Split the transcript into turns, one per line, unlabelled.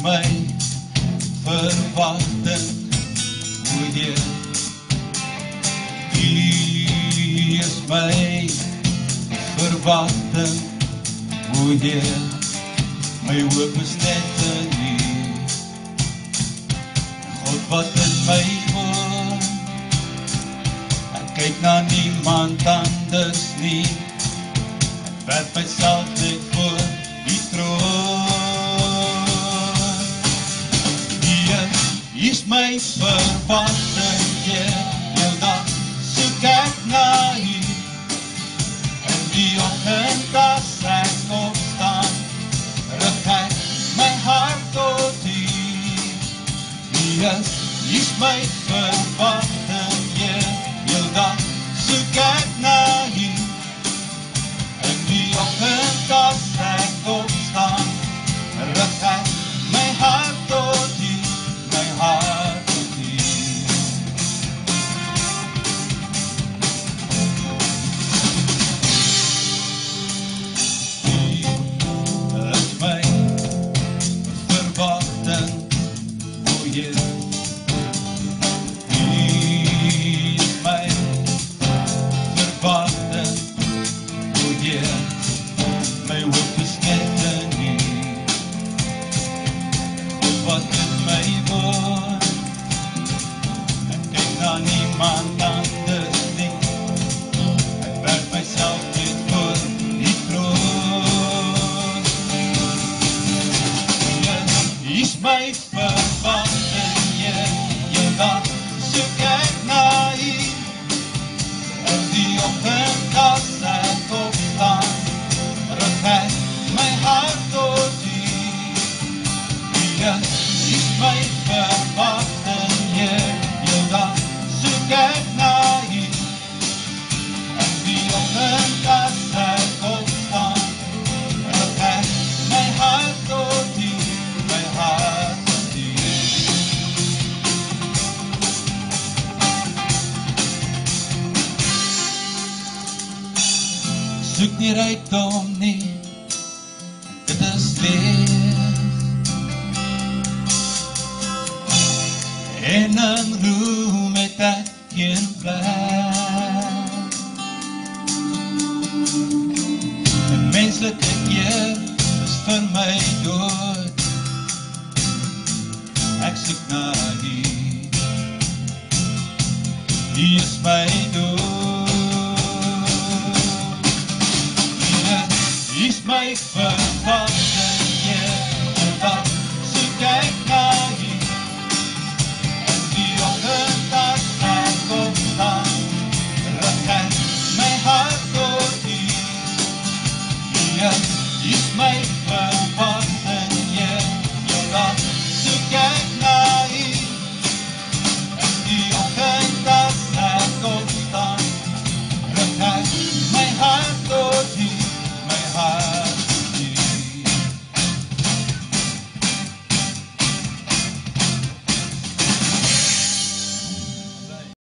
My verwachting, o Heer, U is my verwachting, o Heer, my hoop is net in U. God wat in my woon, ek kyk na niemand anders nie, ek werp myself net voor die troon. Is my verwachting, Heer, heel dag soek ek na U. In die oggend as ek opstaan, rig ek my hart tot U. Is my verwachting, Heer, heel dag soek ek na U. In die oggend as ek opstaan, rig ek my hart tot U. Heart with U. U is my verwachting, o Heer. U is my verwachting, o Heer. My hoop is net in U. God wat in my woon, niemand anders nie, ek werp myself net voor die troon. U is my verwachting, Heer, heel dag soek ek na U. In die oggend as ek opstaan, rig ek my hart tot U. U is my verwachting, Heer, heel dag soek ek na U. In die oggend as ek opstaan, rig ek my hart tot U, my hart tot U. Soek nie rykdom nie, dit is leeg. En in roem het ek geen plek. En menslike eer is vir my dood. Ek soek na U. U is my dood. U is my verwachting.